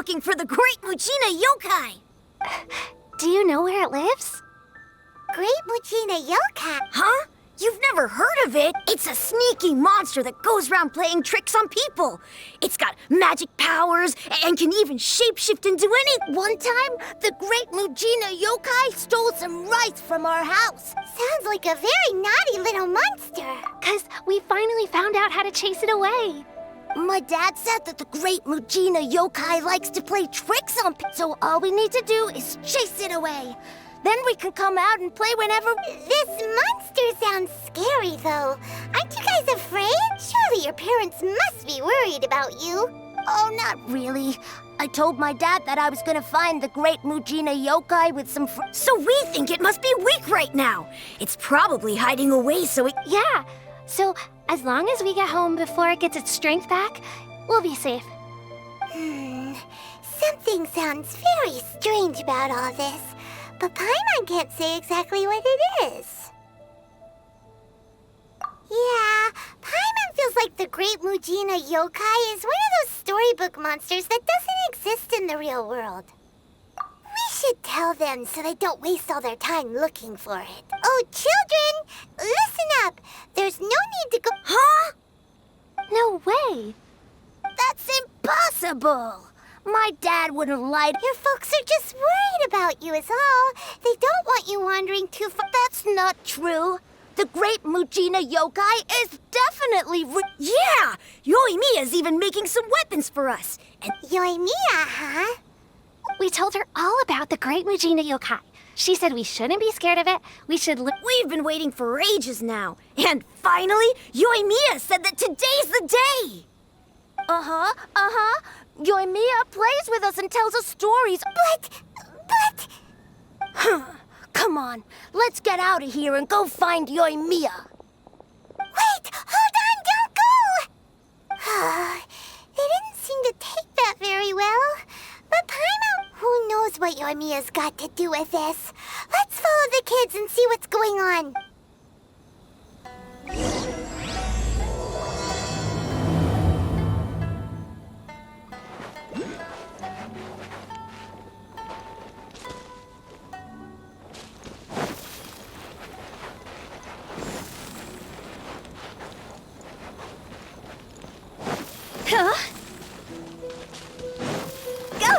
looking for the Great Mujina Yokai. Do you know where it lives? Great Mujina Yokai? Huh? You've never heard of it? It's a sneaky monster that goes around playing tricks on people. It's got magic powers and can even shapeshift into any... One time, the Great Mujina Yokai stole some rice from our house. Sounds like a very naughty little monster. 'Cause we finally found out how to chase it away. My dad said that the Great Mujina Yokai likes to play tricks on people, so all we need to do is chase it away. Then we can come out and play whenever... This monster sounds scary, though. Aren't you guys afraid? Surely your parents must be worried about you. Oh, not really. I told my dad that I was gonna find the Great Mujina Yokai with some So we think it must be weak right now. It's probably hiding away so it... Yeah, so as long as we get home before it gets its strength back, we'll be safe. Something sounds very strange about all this. But Paimon can't say exactly what it is. Yeah, Paimon feels like the Great Mujina Yokai is one of those storybook monsters that doesn't exist in the real world. We should tell them so they don't waste all their time looking for it. Oh, children, listen up. There's no need to go... Huh? No way. That's impossible. My dad wouldn't lie. Your folks are just worried about you is all. They don't want you wandering too far. That's not true. The Great Mujina Yokai is definitely Yeah! Yoimiya's even making some weapons for us. And Yoimiya, huh? We told her all about the Great Mujina Yokai. She said we shouldn't be scared of it. We should We've been waiting for ages now. And finally, Yoimiya said that today's the day. Yoimiya plays with us and tells us stories. But... Come on, let's get out of here and go find Yoimiya. Wait, hold on, don't go! They didn't seem to take that very well. But Paimon, who knows what Yoimiya's got to do with this? Let's follow the kids and see what's going on. Huh? Go!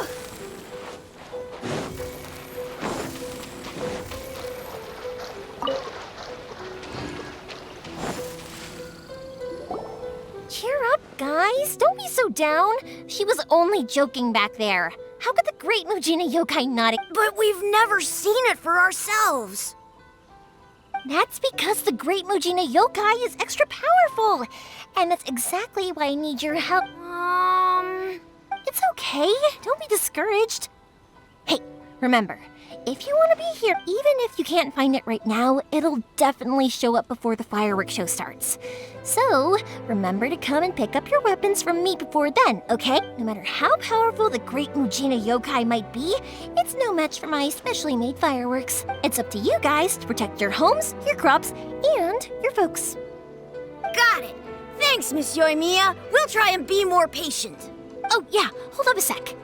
Cheer up, guys. Don't be so down. She was only joking back there. How could the Great Mujina Yokai not... But we've never seen it for ourselves. That's because the Great Mujina Yokai is extra powerful. And that's exactly why I need your help. It's okay. Don't be discouraged. Hey, remember, if you want to be here, even if you can't find it right now, it'll definitely show up before the fireworks show starts. So, remember to come and pick up your weapons from me before then, okay? No matter how powerful the Great Mujina Yokai might be, it's no match for my specially made fireworks. It's up to you guys to protect your homes, your crops, and your folks. Got it. Thanks, Miss Yoimiya. We'll try and be more patient. Oh, yeah, hold up a sec.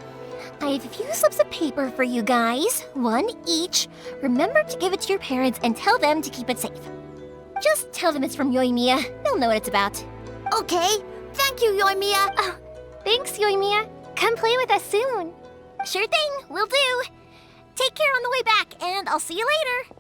I have a few slips of paper for you guys, one each. Remember to give it to your parents and tell them to keep it safe. Just tell them it's from Yoimiya. They'll know what it's about. Okay, thank you, Yoimiya. Oh, thanks, Yoimiya. Come play with us soon. Sure thing, will do. Take care on the way back, and I'll see you later.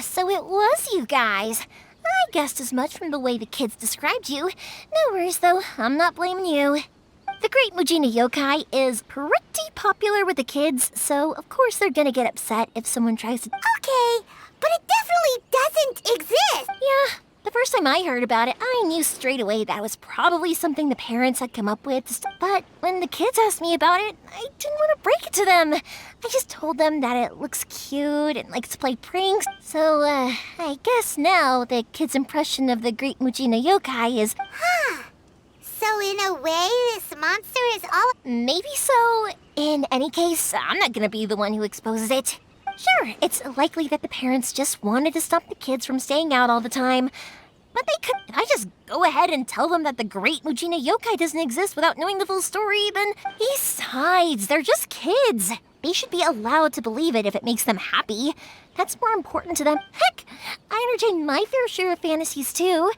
So it was you guys. I guessed as much from the way the kids described you. No worries, though. I'm not blaming you. The Great Mujina Yokai is pretty popular with the kids, so of course they're gonna get upset if someone tries to... Okay, but it definitely doesn't exist. Yeah, the first time I heard about it, I knew straight away that was probably something the parents had come up with. But when the kids asked me about it, I didn't want to break it to them. I just told them that it looks cute and likes to play pranks. So, I guess now the kids' impression of the Great Mujina Yokai is... Huh. So in a way, this monster is all... Maybe so. In any case, I'm not gonna be the one who exposes it. Sure, it's likely that the parents just wanted to stop the kids from staying out all the time. But they couldn't. I just go ahead and tell them that the great Mujina yokai doesn't exist without knowing the full story, then besides, they're just kids. They should be allowed to believe it if it makes them happy. That's more important to them. Heck, I entertain my fair share of fantasies too.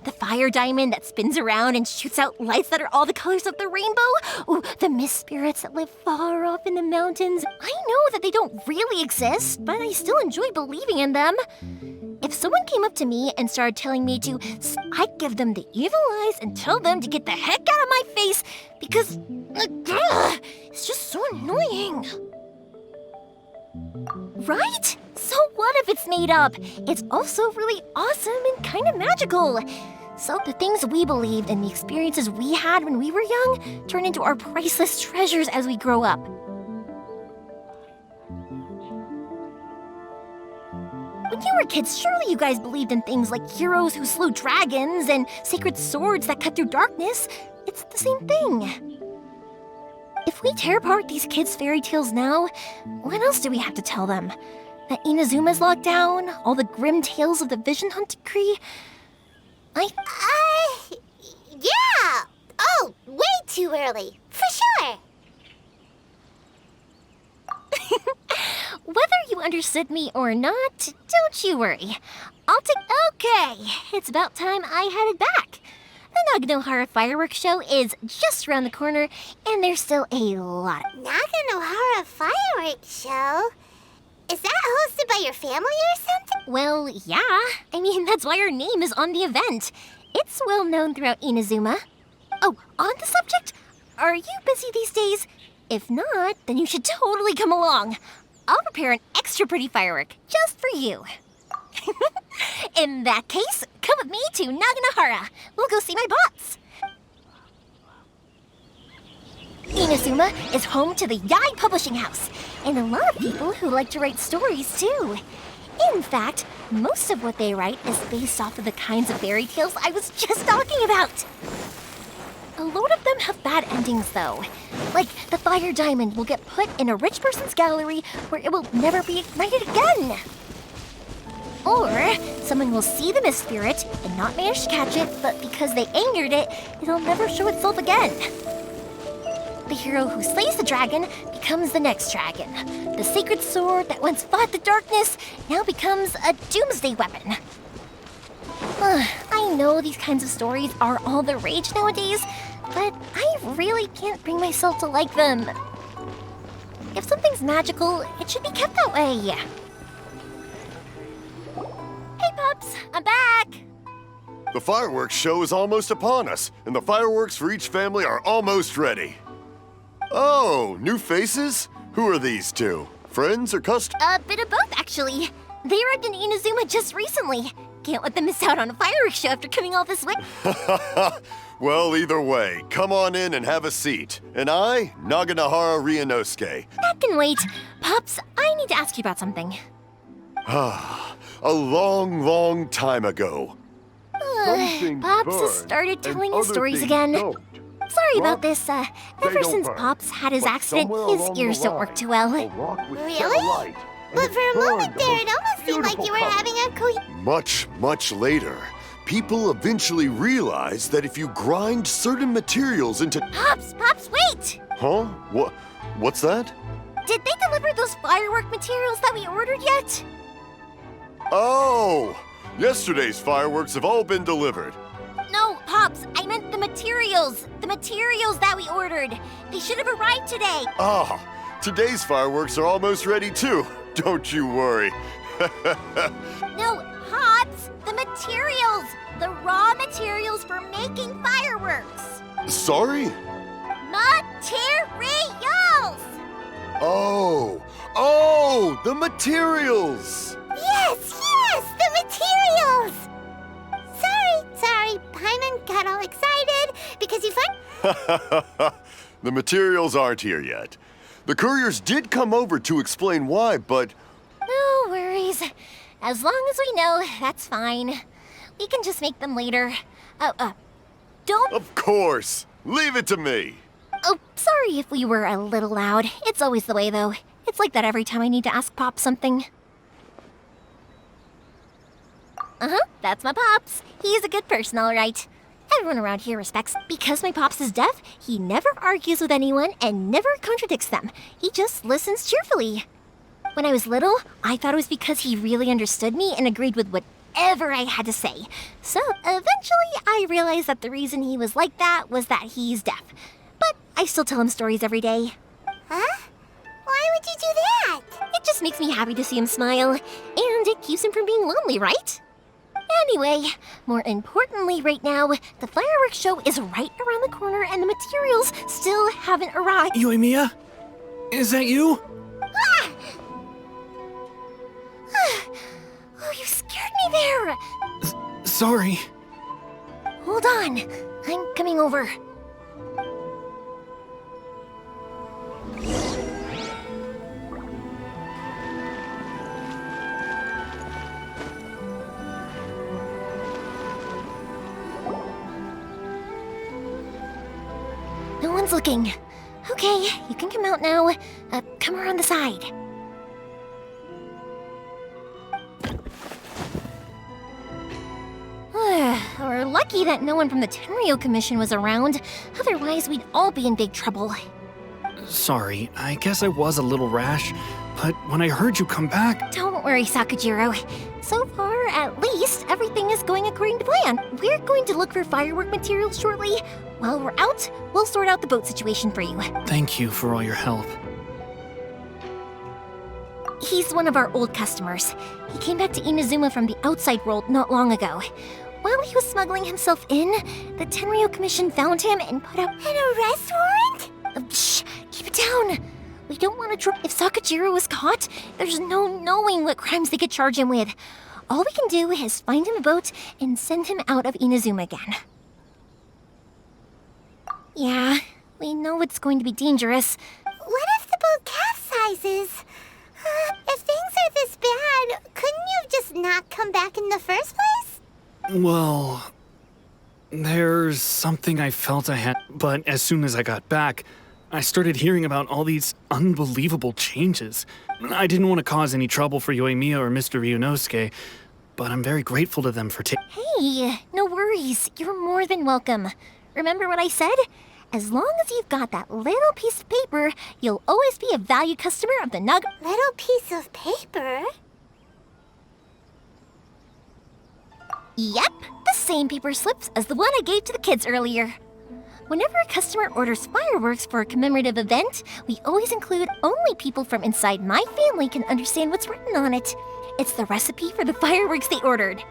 The fire diamond that spins around and shoots out lights that are all the colors of the rainbow. Ooh, the mist spirits that live far off in the mountains. I know that they don't really exist, but I still enjoy believing in them. If someone came up to me and started telling me to, I'd give them the evil eyes and tell them to get the heck out of my face because it's just so annoying. Right? So what if it's made up? It's also really awesome and kind of magical. So the things we believed and the experiences we had when we were young turn into our priceless treasures as we grow up. When you were kids, surely you guys believed in things like heroes who slew dragons and sacred swords that cut through darkness. It's the same thing. If we tear apart these kids' fairy tales now, what else do we have to tell them? That Inazuma's locked down? All the grim tales of the Vision Hunt decree? Yeah! Oh, way too early. For sure. Whether you understood me or not, don't you worry. Okay, it's about time I headed back. The Naganohara fireworks show is just around the corner, and there's still a lot. Naganohara fireworks show? Is that hosted by your family or something? Well, yeah. I mean, that's why our name is on the event. It's well known throughout Inazuma. Oh, on the subject, are you busy these days? If not, then you should totally come along. I'll prepare an extra pretty firework just for you. In that case, come with me to Naganohara. We'll go see my bots. Inazuma is home to the Yai Publishing House, and a lot of people who like to write stories too. In fact, most of what they write is based off of the kinds of fairy tales I was just talking about. A lot of them have bad endings, though. Like, the fire diamond will get put in a rich person's gallery where it will never be ignited again. Or, someone will see the mist spirit and not manage to catch it, but because they angered it, it'll never show itself again. The hero who slays the dragon becomes the next dragon. The sacred sword that once fought the darkness now becomes a doomsday weapon. I know these kinds of stories are all the rage nowadays, but I really can't bring myself to like them. If something's magical, it should be kept that way. Hey, pups, I'm back! The fireworks show is almost upon us, and the fireworks for each family are almost ready. Oh, new faces? Who are these two? Friends or customers? A bit of both, actually. They arrived in Inazuma just recently. Can't let them miss out on a fireworks show after coming all this way. Well, either way, come on in and have a seat. And I, Naganohara Ryunosuke. That can wait. Pups, I need to ask you about something. A long, long time ago. Pops has started telling his stories again. Sorry about this. Ever since Pops had his accident, his ears don't work too well. Really? But for a moment there, it almost seemed like you were having a Much, much later, people eventually realized that if you grind certain materials into... Pops, wait! Huh? What's that? Did they deliver those firework materials that we ordered yet? Oh! Yesterday's fireworks have all been delivered. No, Pops, I meant the materials. The materials that we ordered. They should have arrived today. Ah, today's fireworks are almost ready too. Don't you worry. No, Pops, the materials. The raw materials for making fireworks. Sorry? Materials! Oh, the materials! Yes, the materials! Sorry, Paimon got all excited because you find... The materials aren't here yet. The couriers did come over to explain why, but... No worries. As long as we know, that's fine. We can just make them later. Don't... Of course! Leave it to me! Oh, sorry if we were a little loud. It's always the way, though. It's like that every time I need to ask Pop something. That's my Pops. He's a good person, all right. Everyone around here respects. Because my Pops is deaf, he never argues with anyone and never contradicts them. He just listens cheerfully. When I was little, I thought it was because he really understood me and agreed with whatever I had to say. So eventually, I realized that the reason he was like that was that he's deaf. But I still tell him stories every day. Huh? Why would you do that? It just makes me happy to see him smile, and it keeps him from being lonely, right? Anyway, more importantly right now, the fireworks show is right around the corner and the materials still haven't arrived. Yoimiya? Is that you? Ah! Oh, you scared me there! Sorry. Hold on, I'm coming over. No one's looking. Okay, you can come out now. Come around the side. We're lucky that no one from the Tenryo Commission was around. Otherwise, we'd all be in big trouble. Sorry, I guess I was a little rash, but when I heard you come back... Don't worry, Sakujiro. So far, at least, everything is going according to plan. We're going to look for firework materials shortly. While we're out, we'll sort out the boat situation for you. Thank you for all your help. He's one of our old customers. He came back to Inazuma from the outside world not long ago. While he was smuggling himself in, the Tenryo Commission found him and put up An arrest warrant? Shh! Keep it down! We don't want to if Sakujiro was caught, there's no knowing what crimes they could charge him with. All we can do is find him a boat and send him out of Inazuma again. Yeah, we know it's going to be dangerous. What if the boat capsizes? If things are this bad, couldn't you have just not come back in the first place? Well... there's something I felt I had, but as soon as I got back, I started hearing about all these unbelievable changes. I didn't want to cause any trouble for Yoimiya or Mr. Ryunosuke, but I'm very grateful to them for Hey, no worries. You're more than welcome. Remember what I said? As long as you've got that little piece of paper, you'll always be a valued customer of the Naga... Little piece of paper? Yep, the same paper slips as the one I gave to the kids earlier. Whenever a customer orders fireworks for a commemorative event, we always include only people from inside my family can understand what's written on it. It's the recipe for the fireworks they ordered.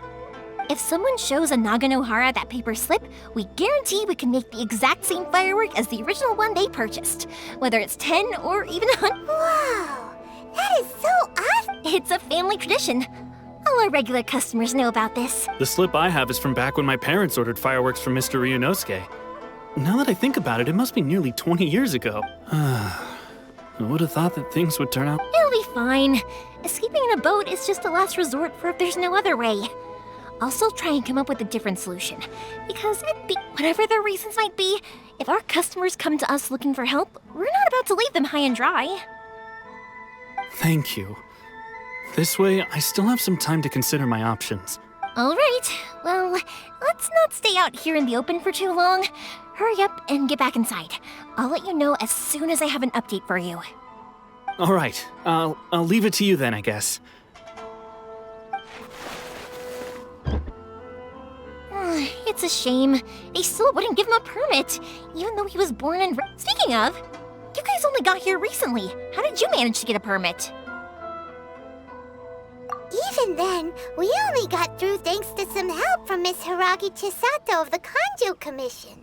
If someone shows a Naganohara that paper slip, we guarantee we can make the exact same firework as the original one they purchased, whether it's 10 or even 100. Wow, that is so awesome! It's a family tradition. All our regular customers know about this. The slip I have is from back when my parents ordered fireworks from Mr. Ryunosuke. Now that I think about it, it must be nearly 20 years ago. I would have thought that things would turn out... It'll be fine. Escaping in a boat is just a last resort for if there's no other way. I'll still try and come up with a different solution. Because whatever their reasons might be, if our customers come to us looking for help, we're not about to leave them high and dry. Thank you. This way, I still have some time to consider my options. All right, well, let's not stay out here in the open for too long. Hurry up and get back inside. I'll let you know as soon as I have an update for you. All right, I'll leave it to you then, I guess. It's a shame. They still wouldn't give him a permit, even though he was born and... Speaking of, you guys only got here recently. How did you manage to get a permit? Even then, we only got through thanks to some help from Miss Hiragi Chisato of the Kanjo Commission.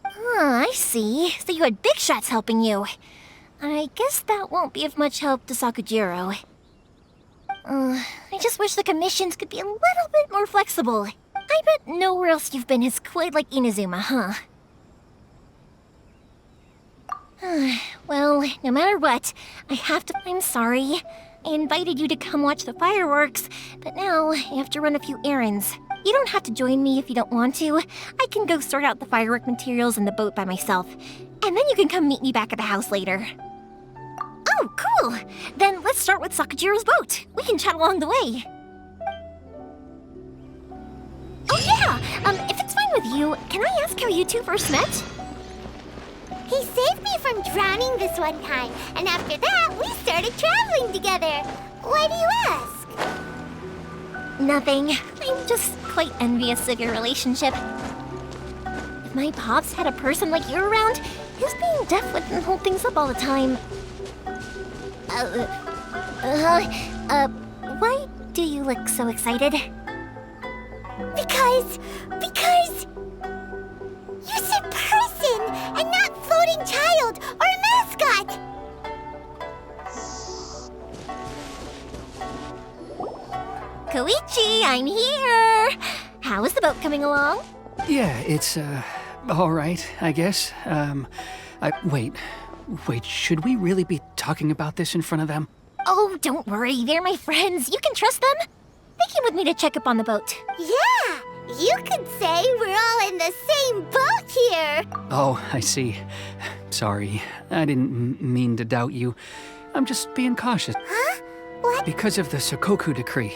I see. So you had big shots helping you. I guess that won't be of much help to Sakujiro. I just wish the commissions could be a little bit more flexible. I bet nowhere else you've been is quite like Inazuma, huh? Well, no matter what, I have to... I'm sorry. I invited you to come watch the fireworks, but now I have to run a few errands. You don't have to join me if you don't want to. I can go sort out the firework materials in the boat by myself. And then you can come meet me back at the house later. Oh, cool! Then let's start with Sakajiro's boat. We can chat along the way. Oh yeah! If it's fine with you, can I ask how you two first met? He saved me from drowning this one time, and after that, we started traveling together. Why do you ask? Nothing. I'm just quite envious of your relationship. If my pops had a person like you around, his being deaf wouldn't hold things up all the time. Why do you look so excited? Because you said person and not floating child or a mascot. Koichi, I'm here! How is the boat coming along? Yeah, it's, all right, I guess. Wait, should we really be talking about this in front of them? Oh, don't worry, they're my friends. You can trust them. They came with me to check up on the boat. Yeah, you could say we're all in the same boat here. Oh, I see. Sorry, I didn't mean to doubt you. I'm just being cautious. Huh? What? Because of the Sokoku decree,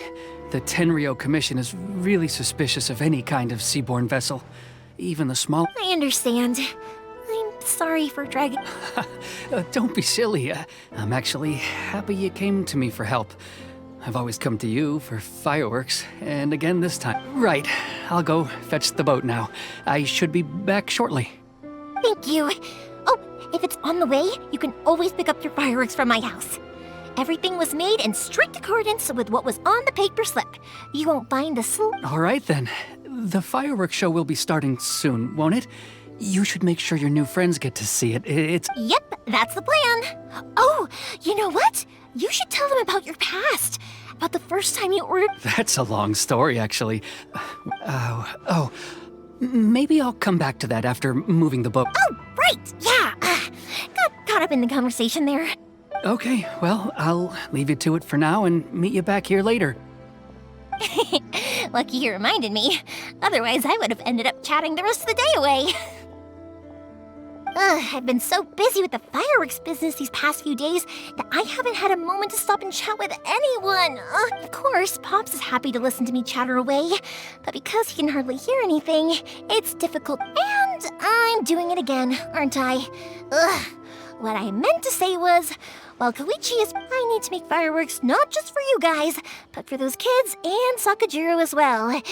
the Tenryou Commission is really suspicious of any kind of seaborne vessel, even the small... I understand. I'm sorry for dragging... Don't be silly. I'm actually happy you came to me for help. I've always come to you for fireworks, and again this time. Right, I'll go fetch the boat now. I should be back shortly. Thank you. Oh, if it's on the way, you can always pick up your fireworks from my house. Everything was made in strict accordance with what was on the paper slip. You won't find the All right then. The fireworks show will be starting soon, won't it? You should make sure your new friends get to see it. It's... Yep, that's the plan. Oh, you know what? You should tell them about your past. About the first time you ordered... That's a long story, actually. Maybe I'll come back to that after moving the boat. Oh, right, yeah. Got caught up in the conversation there. Okay, well, I'll leave you to it for now and meet you back here later. Lucky you reminded me. Otherwise, I would have ended up chatting the rest of the day away. I've been so busy with the fireworks business these past few days that I haven't had a moment to stop and chat with anyone. Of course, Pops is happy to listen to me chatter away, but because he can hardly hear anything, it's difficult. And I'm doing it again, aren't I? What I meant to say was, while Koichi is... I need to make fireworks not just for you guys, but for those kids and Sakajiro as well.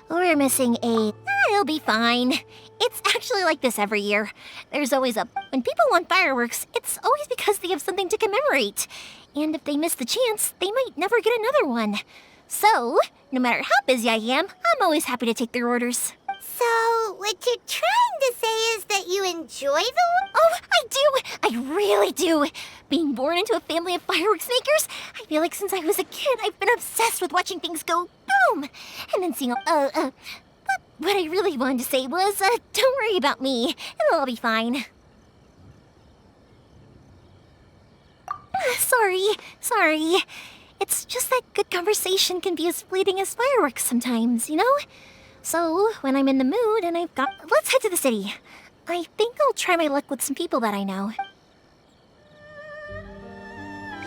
We're missing a... It'll be fine. It's actually like this every year. There's always a... When people want fireworks, it's always because they have something to commemorate. And if they miss the chance, they might never get another one. So, no matter how busy I am, I'm always happy to take their orders. So, what you're trying to say is that you enjoy the... Oh, I do! I really do! Being born into a family of fireworks makers, I feel like since I was a kid, I've been obsessed with watching things go boom! And then seeing but what I really wanted to say was, don't worry about me. It'll all be fine. Sorry. It's just that good conversation can be as fleeting as fireworks sometimes, you know? So, when I'm in the mood and I've got... Let's head to the city. I think I'll try my luck with some people that I know.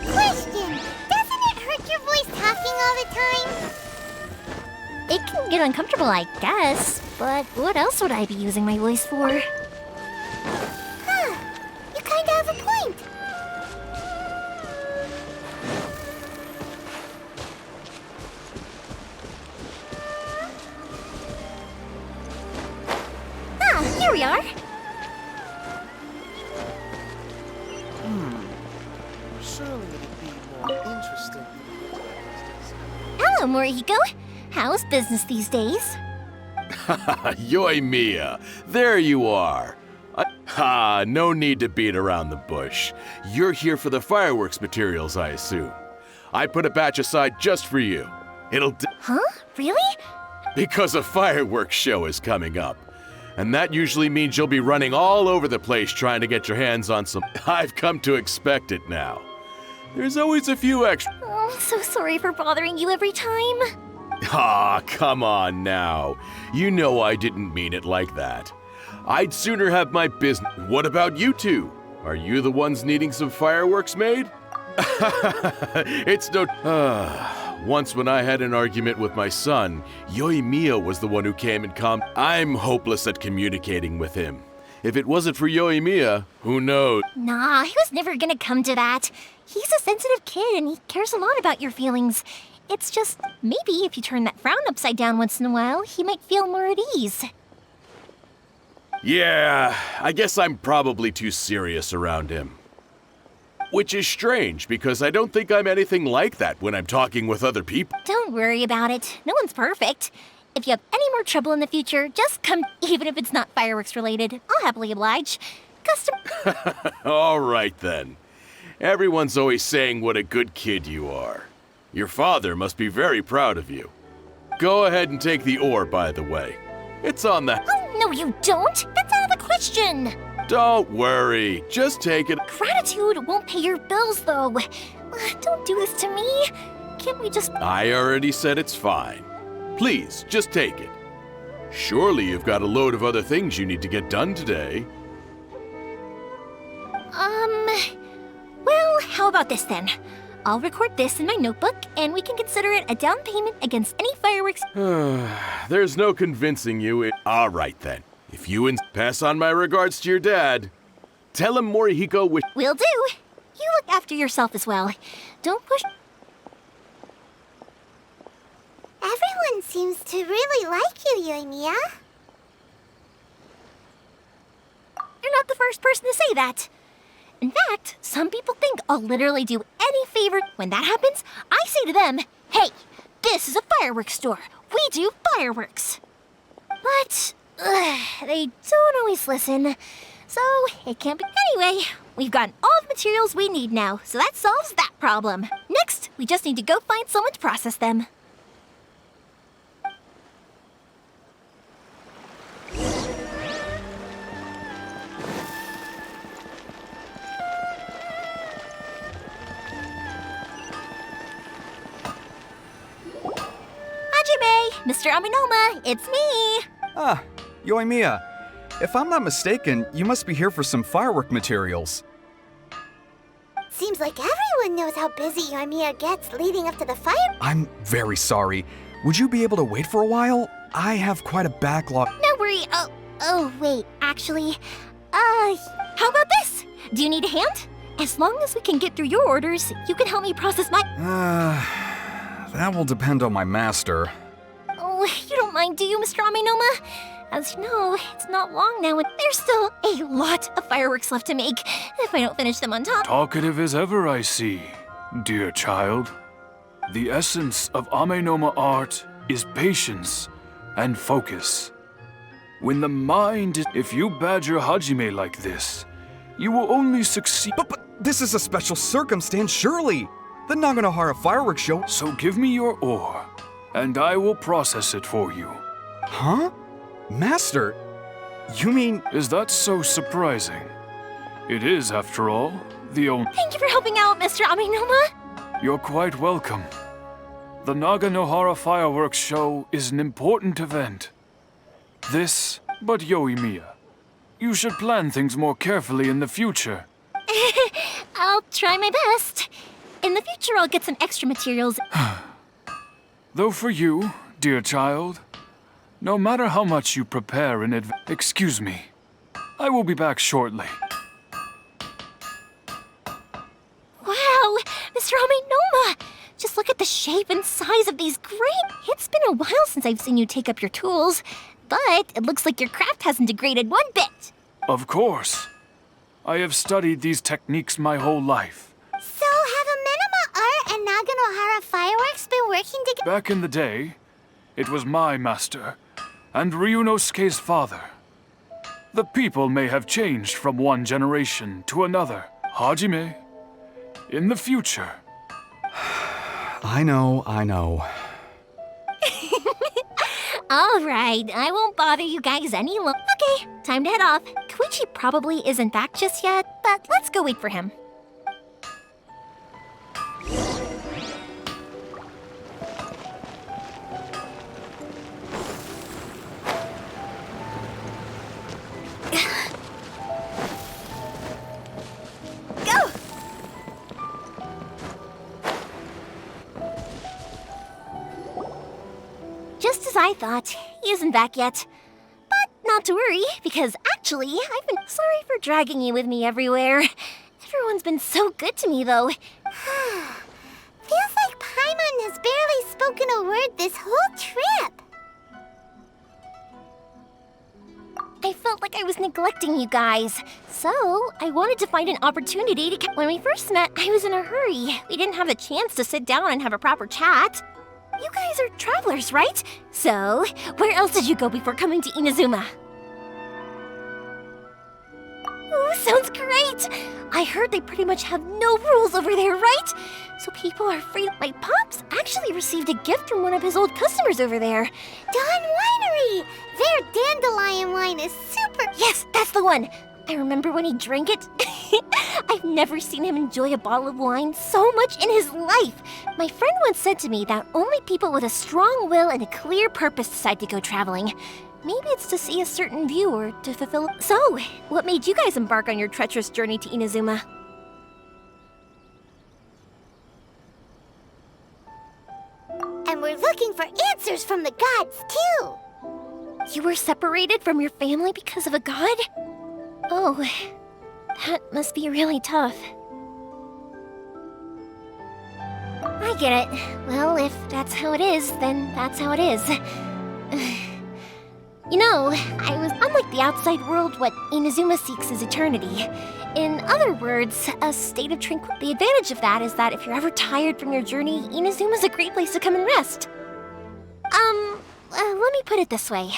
Question! Doesn't it hurt your voice talking all the time? It can get uncomfortable, I guess. But what else would I be using my voice for? Huh. You kinda have a point. Here we are. Surely it'd be more interesting. Hello, Morihiko. How's business these days? Yoimiya, there you are. No need to beat around the bush. You're here for the fireworks materials, I assume. I put a batch aside just for you. Huh? Really? Because a fireworks show is coming up. And that usually means you'll be running all over the place trying to get your hands on some... I've come to expect it now. There's always a few extra... Oh, I'm so sorry for bothering you every time. Come on now. You know I didn't mean it like that. I'd sooner have my business... What about you two? Are you the ones needing some fireworks made? It's no... Once when I had an argument with my son, Yoimiya was the one who came and I'm hopeless at communicating with him. If it wasn't for Yoimiya, who knows? Nah, he was never gonna come to that. He's a sensitive kid and he cares a lot about your feelings. It's just, maybe if you turn that frown upside down once in a while, he might feel more at ease. Yeah, I guess I'm probably too serious around him. Which is strange, because I don't think I'm anything like that when I'm talking with other people. Don't worry about it. No one's perfect. If you have any more trouble in the future, just come, even if it's not fireworks related. I'll happily oblige. All right, then. Everyone's always saying what a good kid you are. Your father must be very proud of you. Go ahead and take the ore, by the way. It's on the... Oh, no you don't! That's out of the question! Don't worry. Just take it. Gratitude won't pay your bills, though. Don't do this to me. Can't we just... I already said it's fine. Please, just take it. Surely you've got a load of other things you need to get done today. Well, how about this then? I'll record this in my notebook, and we can consider it a down payment against any fireworks... There's no convincing you. All right, then. If you pass on my regards to your dad, tell him Morihiko wish... Will do. You look after yourself as well. Don't push... Everyone seems to really like you, Yoimiya. You're not the first person to say that. In fact, some people think I'll literally do any favor. When that happens, I say to them, hey, this is a fireworks store. We do fireworks. But they don't always listen. So it can't be. Anyway, we've gotten all the materials we need now, so that solves that problem. Next, we just need to go find someone to process them. Mr. Aminoma, it's me! Ah, Yoimiya. If I'm not mistaken, you must be here for some firework materials. Seems like everyone knows how busy Yoimiya gets leading up to the fire. I'm very sorry. Would you be able to wait for a while? I have quite a backlog. No worry. Oh, wait, actually, how about this? Do you need a hand? As long as we can get through your orders, you can help me process my... That will depend on my master. Oh, you don't mind, do you, Mr. Aminoma? As you know, it's not long now, and there's still a lot of fireworks left to make if I don't finish them on time. Talkative as ever, I see, dear child. The essence of Amenoma art is patience and focus. When the mind is... If you badger Hajime like this, you will only succeed... But this is a special circumstance, surely! The Naganohara fireworks show... So give me your ore, and I will process it for you. Huh? Master? You mean... Is that so surprising? It is, after all, the only... Thank you for helping out, Mr. Aminoma! You're quite welcome. The Naganohara fireworks show is an important event. This, but Yoimiya, you should plan things more carefully in the future. I'll try my best. In the future, I'll get some extra materials. Though for you, dear child, no matter how much you prepare in advance... Excuse me. I will be back shortly. Wow, Mr. Aminoma! Just look at the shape and size of these great... It's been a while since I've seen you take up your tools, but it looks like your craft hasn't degraded one bit. Of course. I have studied these techniques my whole life. So have Amenoma Art and Naganohara Fireworks been working together? Back in the day, it was my master, and Ryunosuke's father. The people may have changed from one generation to another. Hajime, in the future. I know. All right, I won't bother you guys any longer. Okay, time to head off. Koichi probably isn't back just yet, but let's go wait for him. I thought. He isn't back yet. But not to worry, because actually, I've been sorry for dragging you with me everywhere. Everyone's been so good to me, though. Feels like Paimon has barely spoken a word this whole trip. I felt like I was neglecting you guys, so I wanted to find an opportunity to... When we first met, I was in a hurry. We didn't have a chance to sit down and have a proper chat. You guys are travelers, right? So, where else did you go before coming to Inazuma? Ooh, sounds great! I heard they pretty much have no rules over there, right? So people are free. My pops actually received a gift from one of his old customers over there. Dawn Winery! Their dandelion wine is super... Yes, that's the one! I remember when he drank it. I've never seen him enjoy a bottle of wine so much in his life. My friend once said to me that only people with a strong will and a clear purpose decide to go traveling. Maybe it's to see a certain view or to fulfill... So, what made you guys embark on your treacherous journey to Inazuma? And we're looking for answers from the gods, too. You were separated from your family because of a god? Oh, that must be really tough. I get it. Well, if that's how it is, then that's how it is. You know, unlike the outside world, what Inazuma seeks is eternity. In other words, a state of tranquility. The advantage of that is that if you're ever tired from your journey, Inazuma's a great place to come and rest. Let me put it this way.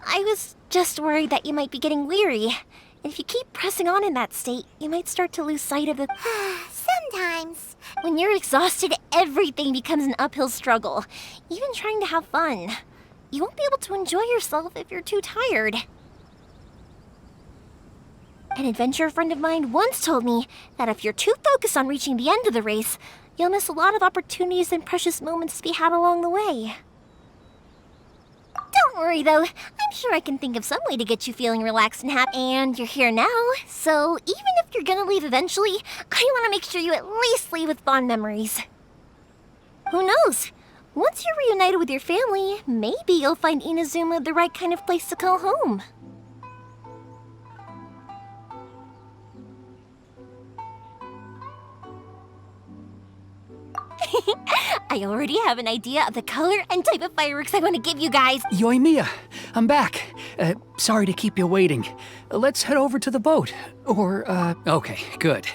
I was just worried that you might be getting weary. And if you keep pressing on in that state, you might start to lose sight of the... Sometimes. When you're exhausted, everything becomes an uphill struggle. Even trying to have fun. You won't be able to enjoy yourself if you're too tired. An adventurer friend of mine once told me that if you're too focused on reaching the end of the race, you'll miss a lot of opportunities and precious moments to be had along the way. Don't worry, though. I'm sure I can think of some way to get you feeling relaxed and happy. And you're here now, so even if you're gonna leave eventually, I want to make sure you at least leave with fond memories. Who knows? Once you're reunited with your family, maybe you'll find Inazuma the right kind of place to call home. I already have an idea of the color and type of fireworks I want to give you guys. Yoimiya, I'm back. Sorry to keep you waiting. Let's head over to the boat. Okay, good.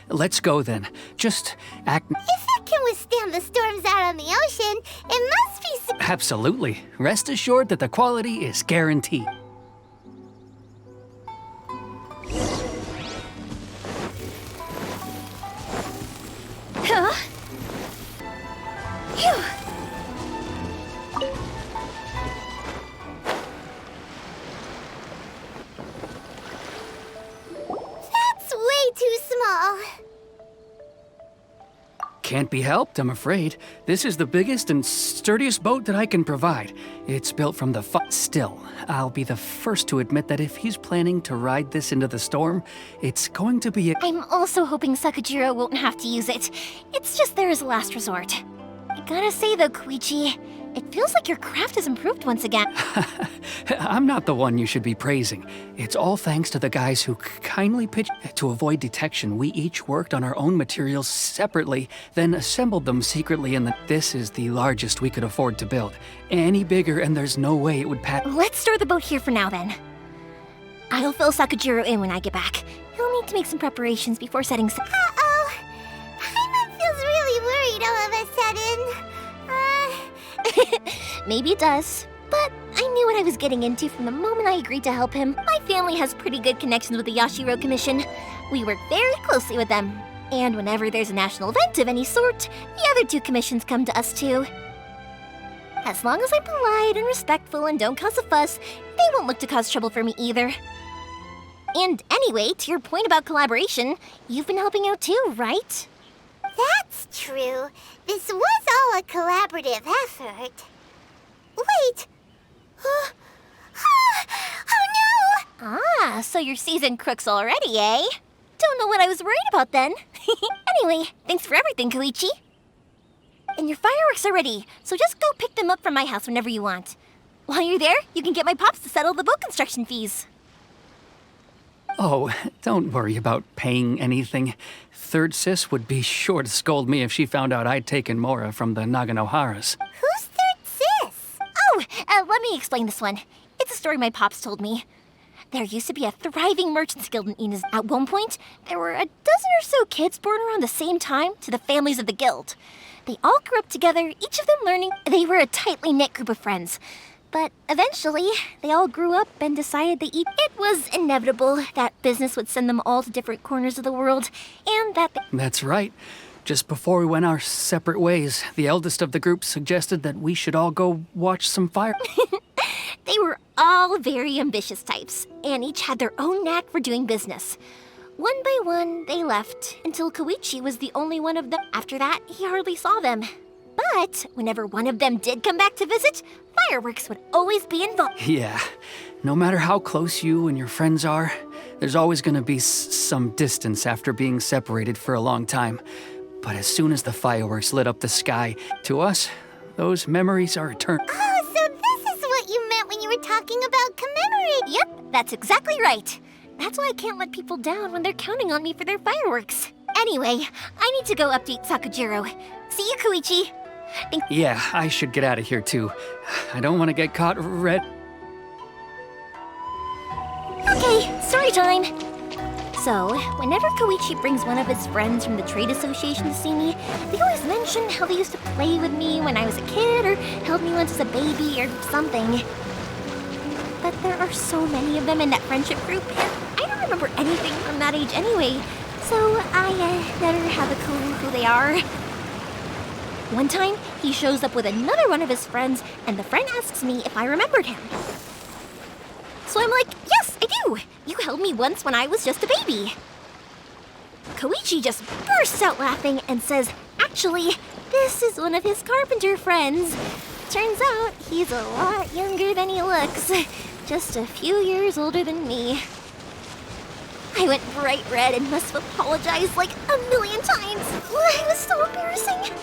Let's go then. Just act... If it can withstand the storms out on the ocean, it must be... Absolutely. Rest assured that the quality is guaranteed. Huh? Phew. That's way too small. Can't be helped, I'm afraid. This is the biggest and sturdiest boat that I can provide. It's built from the Still, I'll be the first to admit that if he's planning to ride this into the storm, it's going to be a... I'm also hoping Sakajiro won't have to use it. It's just there as a last resort. I gotta say though, Koichi, it feels like your craft has improved once again. I'm not the one you should be praising. It's all thanks to the guys who kindly pitched. To avoid detection, we each worked on our own materials separately, then assembled them secretly in the... This is the largest we could afford to build. Any bigger and there's no way it would pass... Let's store the boat here for now then. I'll fill Sakajiro in when I get back. He'll need to make some preparations before setting... Uh-oh. Paimon feels really worried all of a sudden. Maybe it does, but I knew what I was getting into from the moment I agreed to help him. My family has pretty good connections with the Yashiro Commission. We work very closely with them, and whenever there's a national event of any sort, the other two commissions come to us too. As long as I'm polite and respectful and don't cause a fuss, they won't look to cause trouble for me either. And anyway, to your point about collaboration, you've been helping out too, right? That's true. This was all a collaborative effort. Wait! Oh no! Ah, so you're seasoned crooks already, eh? Don't know what I was worried about then. Anyway, thanks for everything, Koichi. And your fireworks are ready, so just go pick them up from my house whenever you want. While you're there, you can get my pops to settle the boat construction fees. Oh, don't worry about paying anything. Third Sis would be sure to scold me if she found out I'd taken Mora from the Naganoharas. Who's Third Sis? Oh, let me explain this one. It's a story my pops told me. There used to be a thriving merchants guild in Enos. At one point, there were a dozen or so kids born around the same time to the families of the guild. They all grew up together, each of them learning. They were a tightly knit group of friends. But eventually, they all grew up and decided it was inevitable that business would send them all to different corners of the world, and that That's right. Just before we went our separate ways, the eldest of the group suggested that we should all go watch some fire. They were all very ambitious types, and each had their own knack for doing business. One by one, they left, until Koichi was the only one of them. After that, he hardly saw them. But whenever one of them did come back to visit, fireworks would always be involved. Yeah, no matter how close you and your friends are, there's always gonna be some distance after being separated for a long time. But as soon as the fireworks lit up the sky, to us, those memories are eternal. Oh, so this is what you meant when you were talking about commemorate. Yep, that's exactly right. That's why I can't let people down when they're counting on me for their fireworks. Anyway, I need to go update Sakujiro. See you, Koichi. Yeah, I should get out of here too. I don't want to get caught red. Okay, story time. So, whenever Koichi brings one of his friends from the trade association to see me, they always mention how they used to play with me when I was a kid or held me once as a baby or something. But there are so many of them in that friendship group, and I don't remember anything from that age anyway, so I never have a clue who they are. One time, he shows up with another one of his friends, and the friend asks me if I remembered him. So I'm like, yes, I do. You held me once when I was just a baby. Koichi just bursts out laughing and says, actually, this is one of his carpenter friends. Turns out he's a lot younger than he looks. Just a few years older than me. I went bright red and must have apologized like a million times. It was so embarrassing.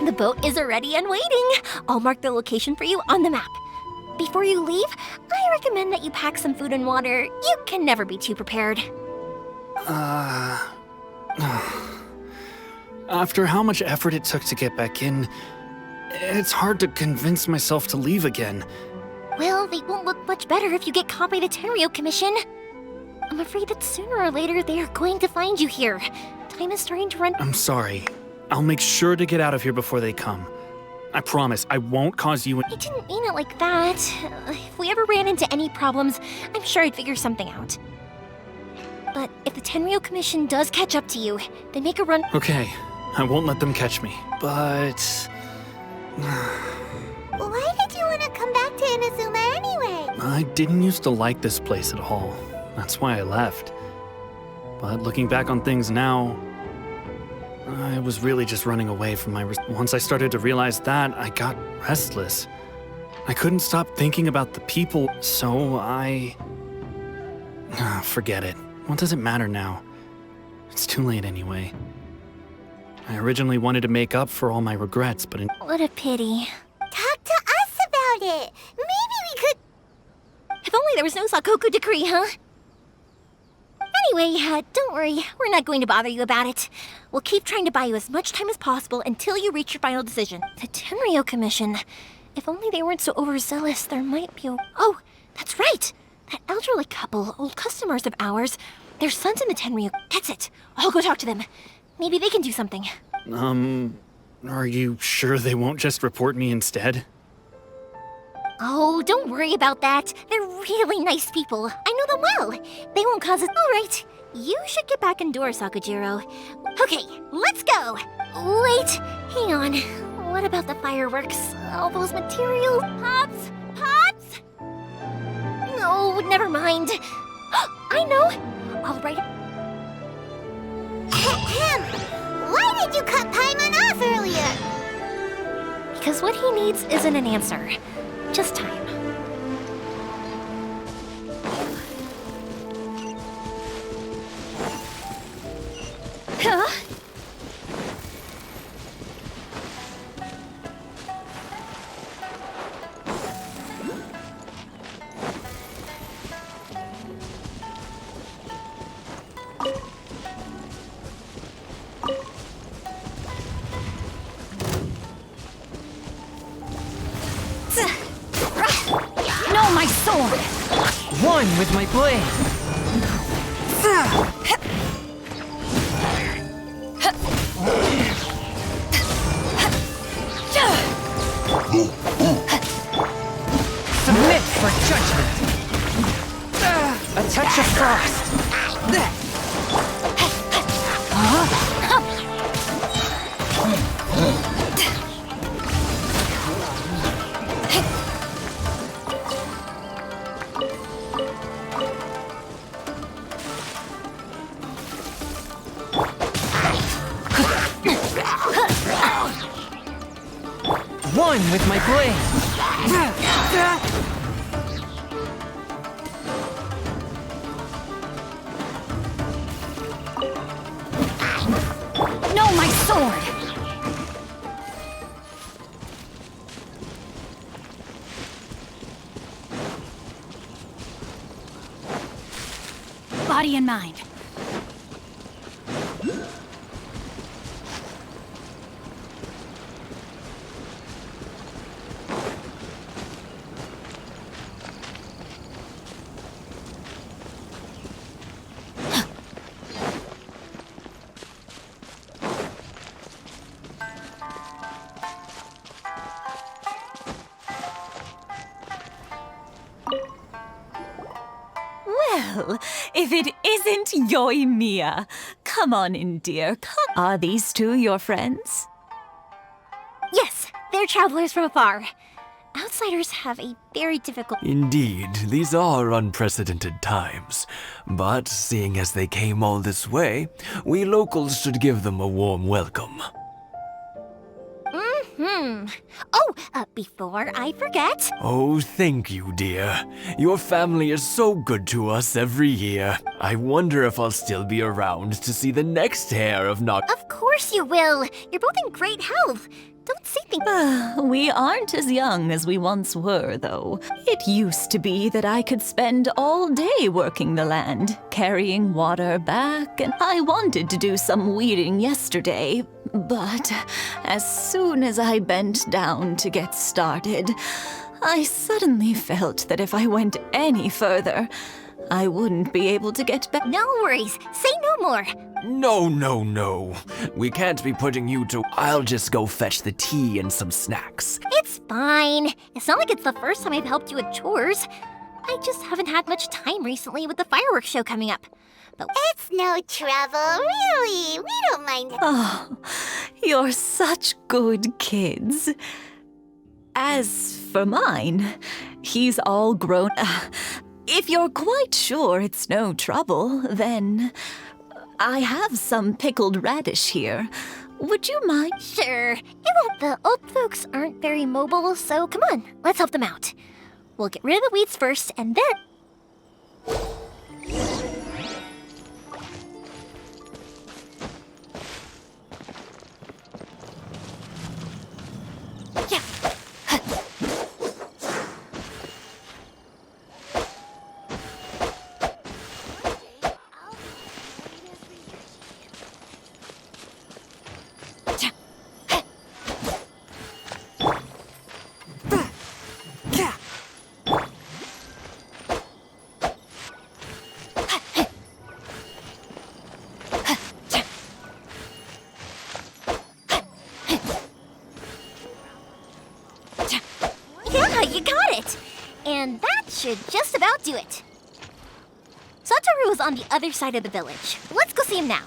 The boat is ready and waiting. I'll mark the location for you on the map. Before you leave, I recommend that you pack some food and water. You can never be too prepared. After how much effort it took to get back in, it's hard to convince myself to leave again. Well, they won't look much better if you get caught by the Tenryou Commission. I'm afraid that sooner or later they are going to find you here. Time is starting to run. I'm sorry. I'll make sure to get out of here before they come. I promise, I won't cause you I didn't mean it like that. If we ever ran into any problems, I'm sure I'd figure something out. But if the Tenryou Commission does catch up to you, then make a run. Okay, I won't let them catch me, but... Why did you want to come back to Inazuma anyway? I didn't used to like this place at all. That's why I left. But looking back on things now, I was really just running away from my... Once I started to realize that, I got restless. I couldn't stop thinking about the people, so I... Forget it. What does it matter now? It's too late anyway. I originally wanted to make up for all my regrets, but... What a pity. Talk to us about it. Maybe we could... If only there was no Sakoku decree, huh? Anyway, don't worry. We're not going to bother you about it. We'll keep trying to buy you as much time as possible until you reach your final decision. The Tenryou Commission. If only they weren't so overzealous, there might be a... Oh, that's right! That elderly couple, old customers of ours, their son's in the Tenryou... That's it. I'll go talk to them. Maybe they can do something. Are you sure they won't just report me instead? Oh, don't worry about that. They're really nice people. I know them well. They won't cause us... All right. You should get back indoors, Sakujiro. Okay, let's go. Wait, hang on. What about the fireworks? All those materials? Pops? Pops? No, never mind. I know. I'll write... Why did you cut Paimon off earlier? Because what he needs isn't an answer. Just time. No, my sword! One with my blade. Submit for judgment. A touch of frost. One with my blade. No, my sword! Body and mind. Well, if it isn't Yoimiya. Come on in, dear. Are these two your friends? Yes, they're travelers from afar. Outsiders have a very difficult... Indeed, these are unprecedented times. But seeing as they came all this way, we locals should give them a warm welcome. Oh, before I forget... Oh, thank you, dear. Your family is so good to us every year. I wonder if I'll still be around to see the next heir of Noct... Of course you will! You're both in great health. Don't say things... We aren't as young as we once were, though. It used to be that I could spend all day working the land, carrying water back, and I wanted to do some weeding yesterday. But as soon as I bent down to get started, I suddenly felt that if I went any further, I wouldn't be able to get back. No worries. Say no more. No. We can't be putting you to... I'll just go fetch the tea and some snacks. It's fine. It's not like it's the first time I've helped you with chores. I just haven't had much time recently with the fireworks show coming up. But It's no trouble, really. We don't mind. Oh, you're such good kids. As for mine, he's all grown. If you're quite sure it's no trouble, then I have some pickled radish here. Would you mind? sure, it won't. The old folks aren't very mobile, so come on, let's help them out. We'll get rid of the weeds first, and then... Yeah. Yeah, you got it! And that should just about do it. Satoru is on the other side of the village. Let's go see him now.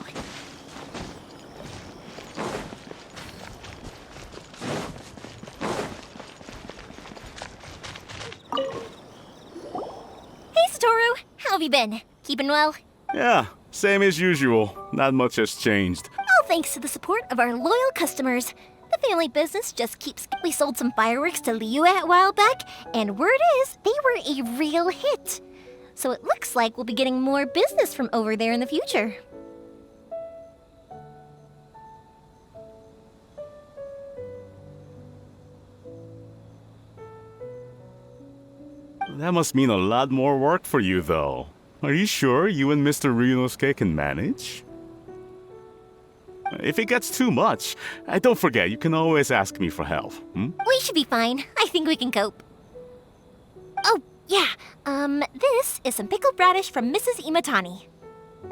Hey, Satoru! How have you been? Keeping well? Yeah, same as usual. Not much has changed. All thanks to the support of our loyal customers. The family business just keeps... We sold some fireworks to Liyue a while back, and word is, they were a real hit. So it looks like we'll be getting more business from over there in the future. That must mean a lot more work for you, though. Are you sure you and Mr. Ryunosuke can manage? If it gets too much, don't forget, you can always ask me for help. We should be fine. I think we can cope. Oh, yeah. This is some pickled radish from Mrs. Imatani.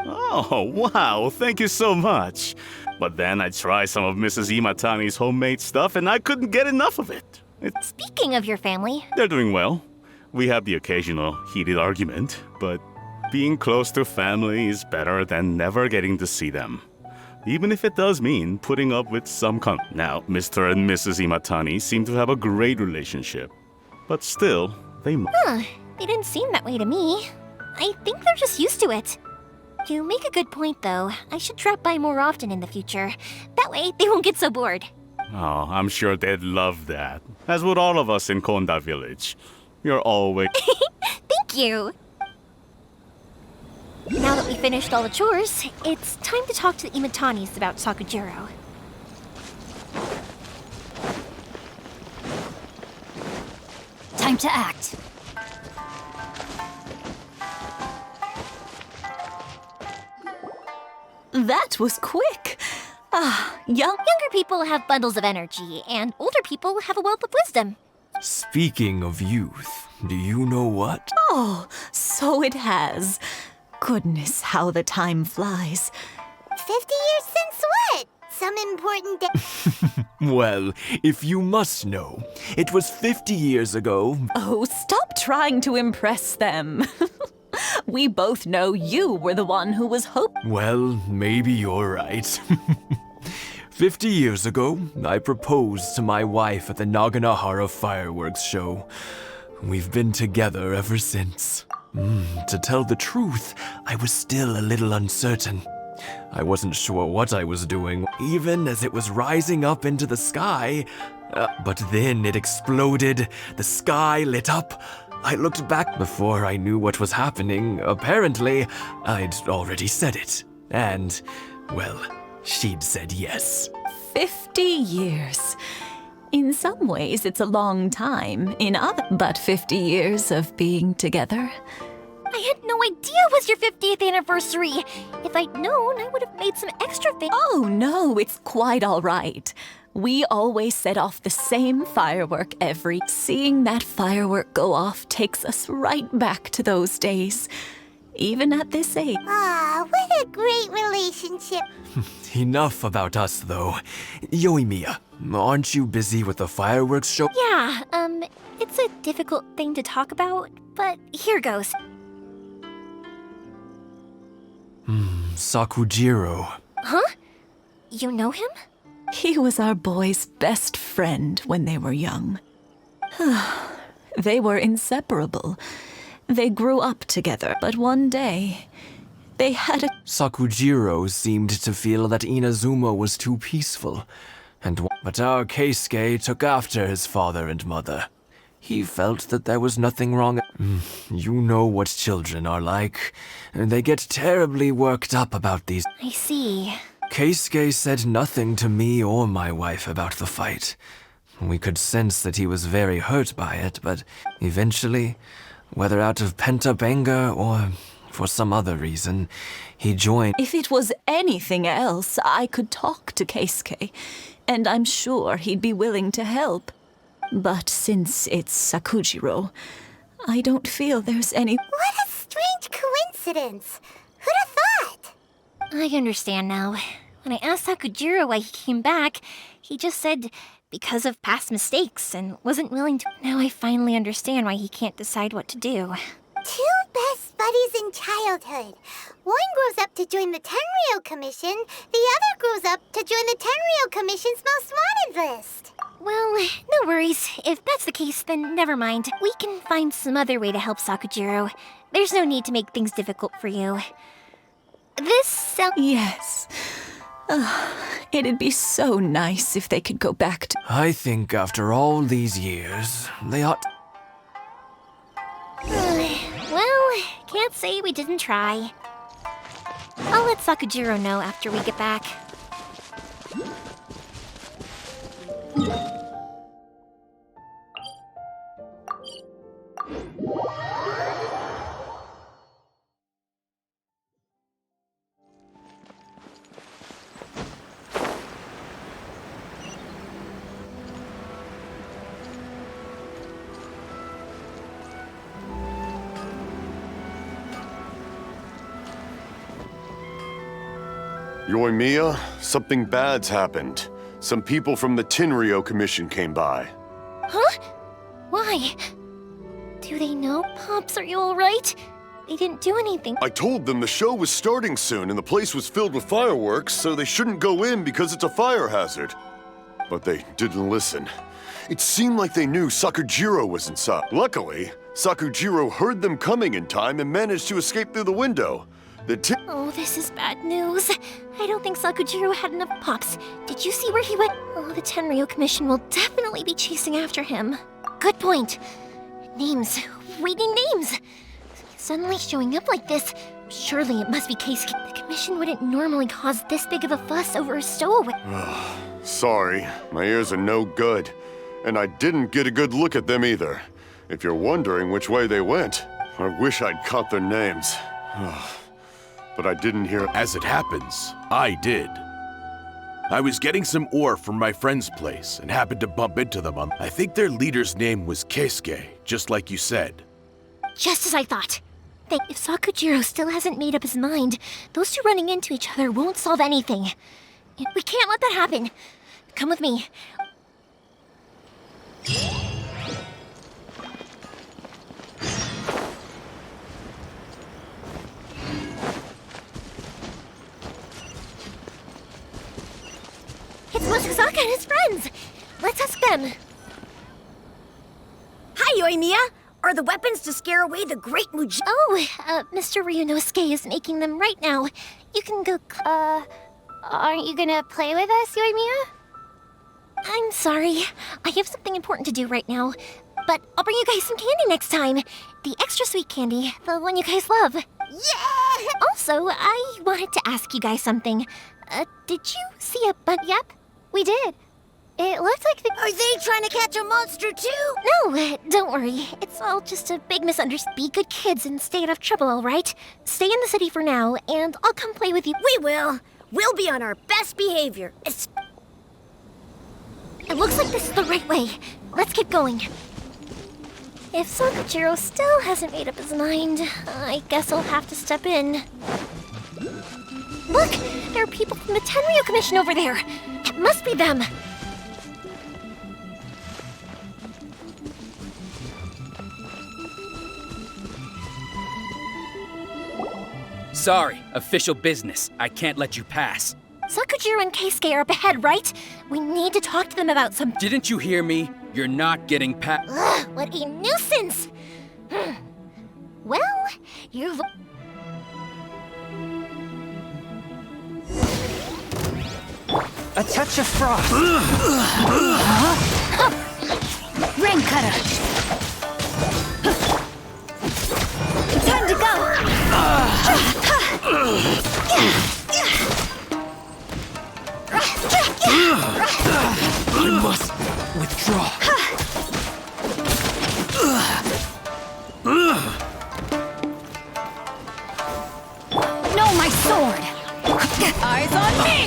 Oh, wow, thank you so much. But then I tried some of Mrs. Imatani's homemade stuff and I couldn't get enough of it. Speaking of your family... They're doing well. We have the occasional heated argument, but being close to family is better than never getting to see them. Even if it does mean putting up with some Now, Mr. and Mrs. Imatani seem to have a great relationship. But still, they... Huh, they didn't seem that way to me. I think they're just used to it. You make a good point, though. I should drop by more often in the future. That way, they won't get so bored. Oh, I'm sure they'd love that. As would all of us in Konda Village. You're always... Thank you! Now that we finished all the chores, it's time to talk to the Imatanis about Sakujiro. Time to act. That was quick. Younger people have bundles of energy, and older people have a wealth of wisdom. Speaking of youth, do you know what? Oh, so it has. Goodness, how the time flies. 50 years since what? Some important day. Well, if you must know, it was 50 years ago. Oh, stop trying to impress them. We both know you were the one who was Well, maybe you're right. 50 years ago, I proposed to my wife at the Naganahara fireworks show. We've been together ever since. To tell the truth, I was still a little uncertain. I wasn't sure what I was doing, even as it was rising up into the sky. But then it exploded, the sky lit up. I looked back before I knew what was happening. Apparently, I'd already said it. And, well, she'd said yes. 50 years. In some ways, it's a long time. In other, but 50 years of being together. I had no idea it was your 50th anniversary. If I'd known, I would have made some extra things. Oh, no, it's quite all right. We always set off the same firework every... Seeing that firework go off takes us right back to those days. Even at this age. Ah, what a great relationship. Enough about us, though. Yoimiya, aren't you busy with the fireworks show? Yeah, it's a difficult thing to talk about, but here goes. Sakujiro. Huh? You know him? He was our boys' best friend when they were young. They were inseparable. They grew up together, but one day, they had a... Sakujiro seemed to feel that Inazuma was too peaceful, but our Keisuke took after his father and mother. He felt that there was nothing wrong. You know what children are like. They get terribly worked up about these... I see. Keisuke said nothing to me or my wife about the fight. We could sense that he was very hurt by it, but eventually, whether out of pent-up anger or for some other reason, he joined. If it was anything else, I could talk to Keisuke, and I'm sure he'd be willing to help. But since it's Sakujiro, I don't feel there's any... What a strange coincidence. Who'd have thought? I understand now. When I asked Sakujiro why he came back, he just said because of past mistakes and wasn't willing to... Now I finally understand why he can't decide what to do. Two best buddies in childhood. One grows up to join the Tenryou Commission, the other grows up to join the Tenryou Commission's most wanted list. Well, no worries. If that's the case, then never mind. We can find some other way to help Sakujiro. There's no need to make things difficult for you. Yes. It'd be so nice if they could go back to... I think after all these years, they ought... Well, can't say we didn't try. I'll let Sakujiro know after we get back. Yoimiya, something bad's happened. Some people from the Tenryou Commission came by. Huh? Why? Do they know? Pops, are you alright? They didn't do anything. I told them the show was starting soon and the place was filled with fireworks, so they shouldn't go in because it's a fire hazard. But they didn't listen. It seemed like they knew Sakujiro was inside. Luckily, Sakujiro heard them coming in time and managed to escape through the window. Oh, this is bad news. I don't think Sakujiro had enough pops. Did you see where he went? Oh, the Tenryou Commission will definitely be chasing after him. Good point. Names. Reading names. Suddenly showing up like this. Surely it must be Keisuke. The Commission wouldn't normally cause this big of a fuss over a stowaway. Sorry, my ears are no good. And I didn't get a good look at them either. If you're wondering which way they went, I wish I'd caught their names. But I didn't hear. As it happens, I did. I was getting some ore from my friend's place and happened to bump into them on. I think their leader's name was Keisuke, just like you said. Just as I thought. If Sakujiro still hasn't made up his mind, those two running into each other won't solve anything. We can't let that happen. Come with me. It's Mosusaka and his friends! Let's ask them. Hi, Yoimiya! Are the weapons to scare away the great Muji? Oh, Mr. Ryunosuke is making them right now. You can go. Aren't you gonna play with us, Yoimiya? I'm sorry. I have something important to do right now. But I'll bring you guys some candy next time. The extra sweet candy, the one you guys love. Yeah! Also, I wanted to ask you guys something. Did you see a bunny? Yep, we did. It looked like the— Are they trying to catch a monster too? No, don't worry. It's all just a big misunderstanding. Be good kids and stay out of trouble, all right? Stay in the city for now, and I'll come play with you. We will. We'll be on our best behavior. It looks like this is the right way. Let's keep going. If Sakujiro still hasn't made up his mind, I guess I'll have to step in. Look! There are people from the Tenryou Commission over there! It must be them! Sorry, official business. I can't let you pass. Sakujiro and Keisuke are up ahead, right? We need to talk to them about some— Didn't you hear me? You're not getting past— Ugh, what a nuisance! Well, you've— A touch of frost. Rain cutter. Time to go. I must withdraw. No, my sword. Eyes on me.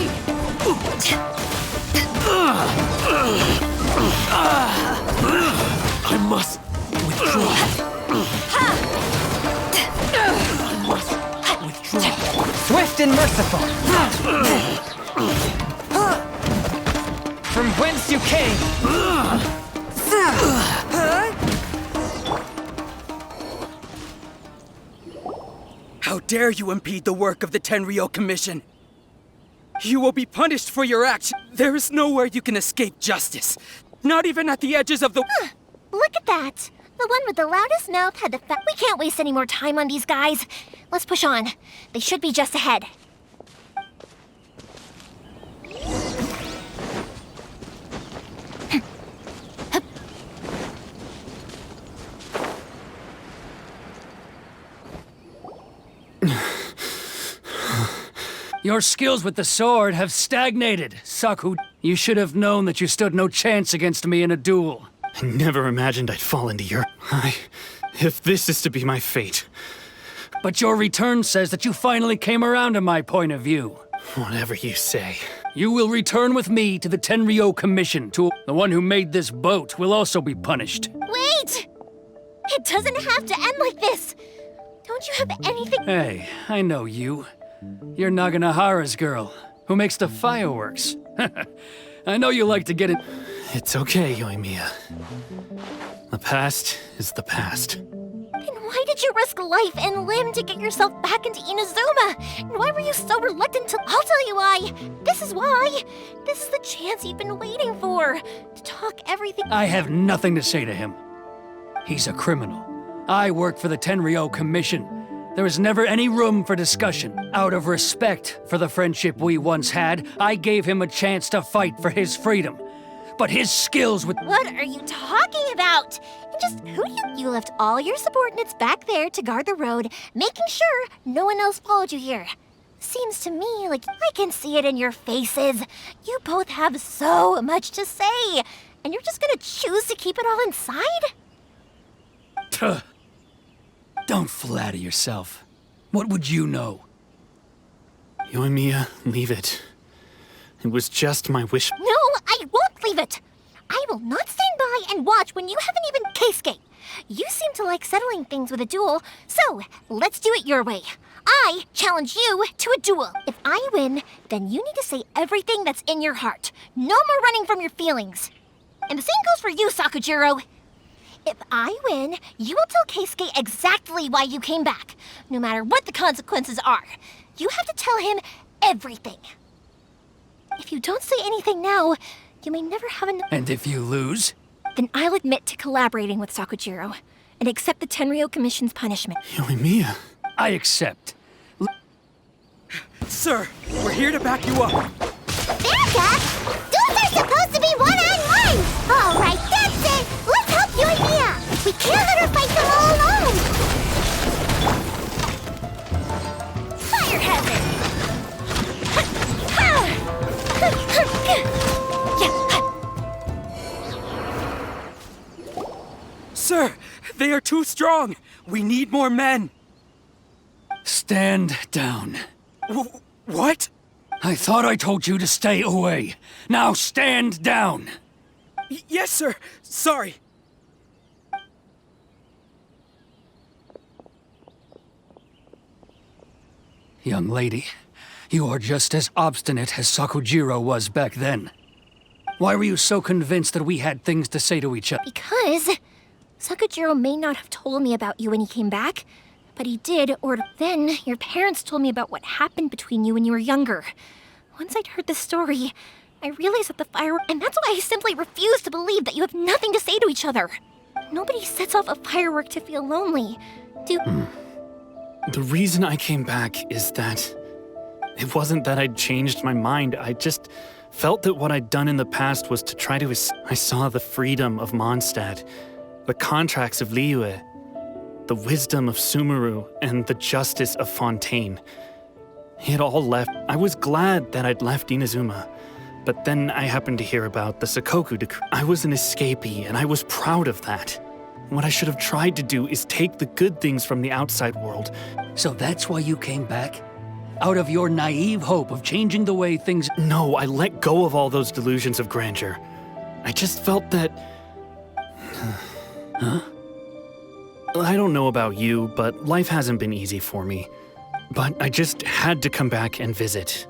I must withdraw. I must withdraw. Swift and merciful. From whence you came. How dare you impede the work of the Tenryou Commission? You will be punished for your action. There is nowhere you can escape justice. Not even at the edges of the— Look at that! The one with the loudest mouth had the We can't waste any more time on these guys. Let's push on. They should be just ahead. Your skills with the sword have stagnated, Saku. You should have known that you stood no chance against me in a duel. I never imagined I'd fall into your... If this is to be my fate... But your return says that you finally came around to my point of view. Whatever you say. You will return with me to the Tenryou Commission. The one who made this boat will also be punished. Wait! It doesn't have to end like this! Don't you have anything— Hey, I know you. You're Naganahara's girl. who makes the fireworks. I know you like to get it. It's okay, Yoimiya. The past is the past. Then why did you risk life and limb to get yourself back into Inazuma? And why were you so reluctant to— I'll tell you why. This is why. This is the chance you've been waiting for. To talk everything— I have nothing to say to him. He's a criminal. I work for the Tenryou Commission. There was never any room for discussion. Out of respect for the friendship we once had, I gave him a chance to fight for his freedom. But his skills with— What are you talking about? And just who do you— You left all your subordinates back there to guard the road, making sure no one else followed you here. Seems to me like I can see it in your faces. You both have so much to say, and you're just gonna choose to keep it all inside? Tuh. Don't flatter yourself. What would you know? Yoimiya, leave it. It was just my wish. No, I won't leave it. I will not stand by and watch when you haven't even Keisuke. You seem to like settling things with a duel, so let's do it your way. I challenge you to a duel. If I win, then you need to say everything that's in your heart. No more running from your feelings. And the same goes for you, Sakujiro. If I win, you will tell Keisuke exactly why you came back, no matter what the consequences are. You have to tell him everything. If you don't say anything now, you may never have enough— And if you lose? Then I'll admit to collaborating with Sakujiro and accept the Tenryou Commission's punishment. Yoimiya. I accept. Sir, we're here to back you up. Backup? Duels are supposed to be one-on-one! All right, that's it! Let's help Yoimiya! We can't let her fight them all alone! Fire hazard! Sir, they are too strong. We need more men. Stand down. What? I thought I told you to stay away. Now stand down. Yes, sir. Sorry. Young lady, you are just as obstinate as Sakujiro was back then. Why were you so convinced that we had things to say to each other? Because Sakujiro may not have told me about you when he came back, but he did, or then your parents told me about what happened between you when you were younger. Once I'd heard the story, I realized that the firework— and that's why I simply refuse to believe that you have nothing to say to each other. Nobody sets off a firework to feel lonely. The reason I came back is that it wasn't that I'd changed my mind. I just felt that what I'd done in the past was to try to— I saw the freedom of Mondstadt, the contracts of Liyue, the wisdom of Sumeru, and the justice of Fontaine. It all left. I was glad that I'd left Inazuma, but then I happened to hear about the Sakoku decree. I was an escapee, and I was proud of that. What I should have tried to do is take the good things from the outside world. So that's why you came back? Out of your naive hope of changing the way things— No, I let go of all those delusions of grandeur. I just felt that— Huh? I don't know about you, but life hasn't been easy for me. But I just had to come back and visit.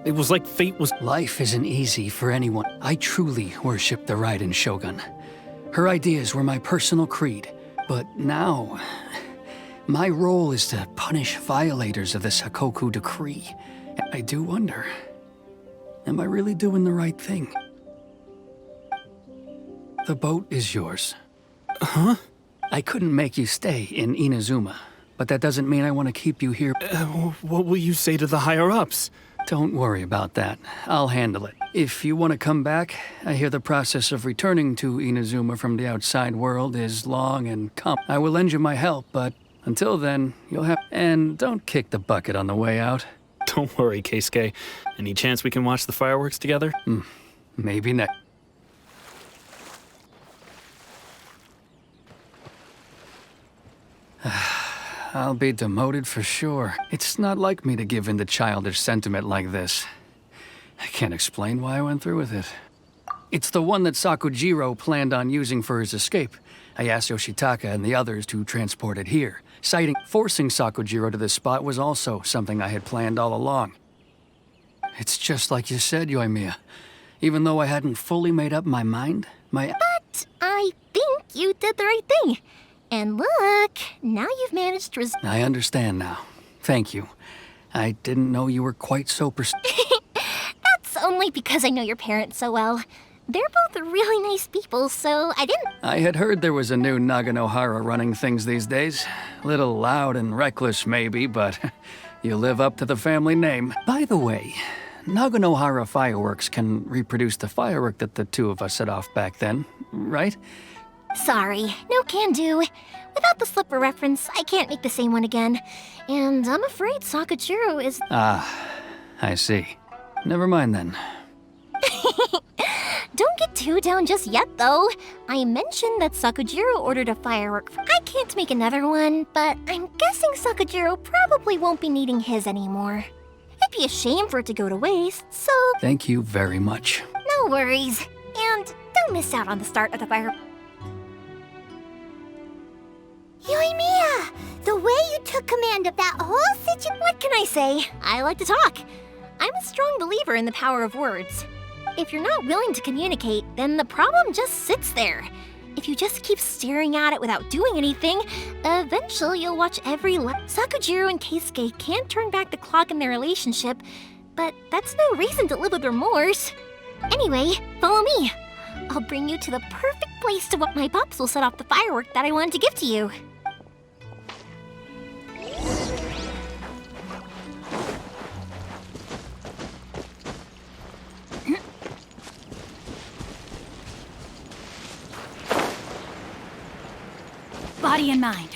It was like fate was— Life isn't easy for anyone. I truly worship the Raiden Shogun. Her ideas were my personal creed. But now, my role is to punish violators of the Sakoku decree. I do wonder, am I really doing the right thing? The boat is yours. Huh? I couldn't make you stay in Inazuma, but that doesn't mean I want to keep you here. What will you say to the higher-ups? Don't worry about that. I'll handle it. If you want to come back, I hear the process of returning to Inazuma from the outside world is long and I will lend you my help, but until then, you'll have— And don't kick the bucket on the way out. Don't worry, Keisuke. Any chance we can watch the fireworks together? Maybe next. I'll be demoted for sure. It's not like me to give in to childish sentiment like this. I can't explain why I went through with it. It's the one that Sakujiro planned on using for his escape. I asked Yoshitaka and the others to transport it here. Forcing Sakujiro to this spot was also something I had planned all along. It's just like you said, Yoimiya. Even though I hadn't fully made up my mind, But I think you did the right thing. And look, now you've managed to I understand now. Thank you. I didn't know you were quite so That's only because I know your parents so well. They're both really nice people, so I didn't. I had heard there was a new Naganohara running things these days. Little loud and reckless, maybe, but you live up to the family name. By the way, Naganohara fireworks can reproduce the firework that the two of us set off back then, right? Sorry, no can do. Without the slipper reference, I can't make the same one again. And I'm afraid Sakujiro is... Ah, I see. Never mind then. Don't get too down just yet, though. I mentioned that Sakujiro ordered a firework. I can't make another one, but I'm guessing Sakujiro probably won't be needing his anymore. It'd be a shame for it to go to waste, so... Thank you very much. No worries. And don't miss out on the start of the fire... Yoimiya! The way you took command of that whole situation... What can I say? I like to talk. I'm a strong believer in the power of words. If you're not willing to communicate, then the problem just sits there. If you just keep staring at it without doing anything, eventually you'll watch every Sakujiro and Keisuke can't turn back the clock in their relationship, but that's no reason to live with remorse. Anyway, follow me. I'll bring you to the perfect place to watch. My pops will set off the firework that I wanted to give to you. Body and mind.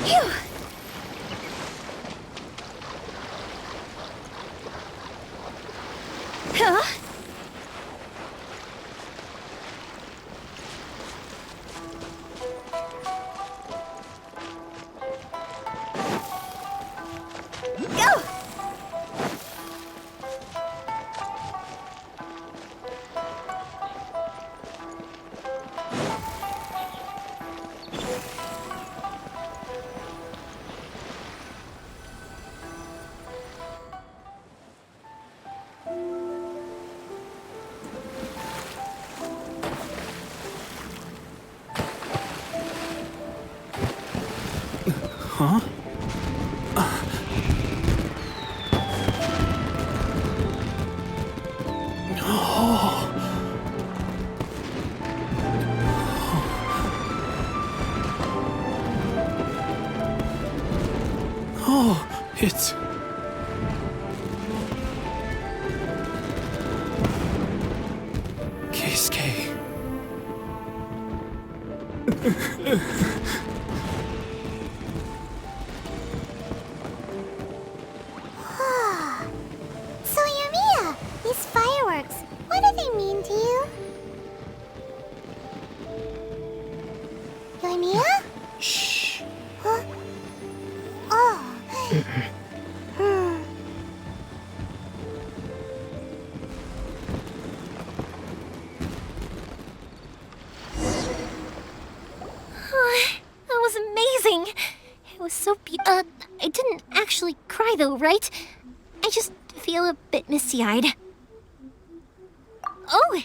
Phew! Huh? Go! Huh? Oh, it's... Keisuke. So, Yoimiya, these fireworks, what do they mean to you? Yoimiya? Shh. Huh? Oh. That was amazing. It was so I didn't actually cry though, right? I just feel a bit misty-eyed. Oh,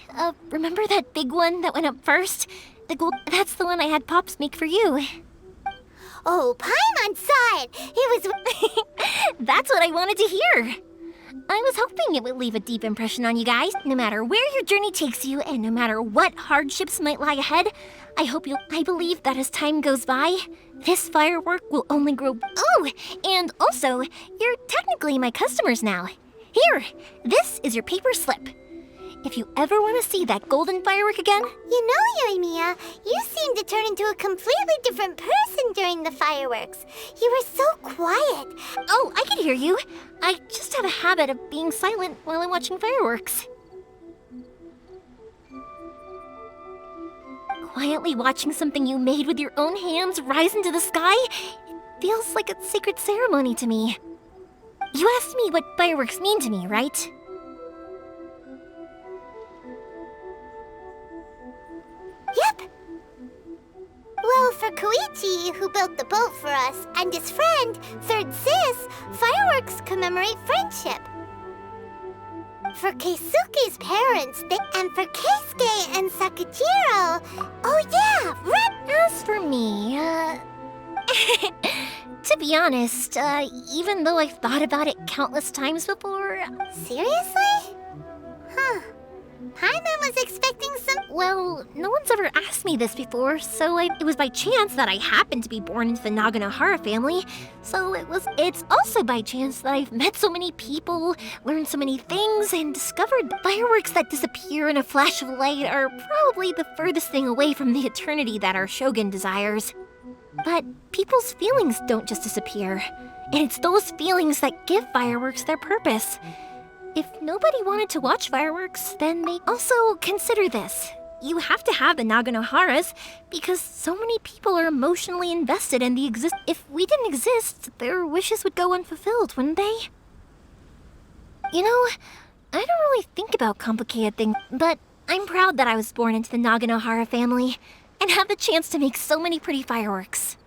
remember that big one that went up first? The gold, that's the one I had Pops make for you. Oh, Paimon saw it! It was... That's what I wanted to hear. I was hoping it would leave a deep impression on you guys. No matter where your journey takes you, and no matter what hardships might lie ahead, I believe that as time goes by, this firework will only grow. Oh, and also, you're technically my customers now. Here, this is your paper slip. If you ever want to see that golden firework again... You know, Yoimiya, you seemed to turn into a completely different person during the fireworks. You were so quiet. Oh, I can hear you. I just have a habit of being silent while I'm watching fireworks. Quietly watching something you made with your own hands rise into the sky, it feels like a sacred ceremony to me. You asked me what fireworks mean to me, right? Yep. Well, for for Koichi, who built the boat for us, and his friend, Third Sis, fireworks commemorate friendship. For Keisuke's parents, and for Keisuke and Sakajiro. Oh yeah, As for me, to be honest, even though I've thought about it countless times before... Seriously? Huh. Paimon was expecting some... Well, no one's ever asked me this before, so it was by chance that I happened to be born into the Naganohara family. So it's also by chance that I've met so many people, learned so many things, and discovered that fireworks that disappear in a flash of light are probably the furthest thing away from the eternity that our shogun desires. But people's feelings don't just disappear, and it's those feelings that give fireworks their purpose. If nobody wanted to watch fireworks, then they also consider this. You have to have the Naganoharas because so many people are emotionally invested in the exist. If we didn't exist, their wishes would go unfulfilled, wouldn't they? You know, I don't really think about complicated things, but I'm proud that I was born into the Naganohara family and have the chance to make so many pretty fireworks.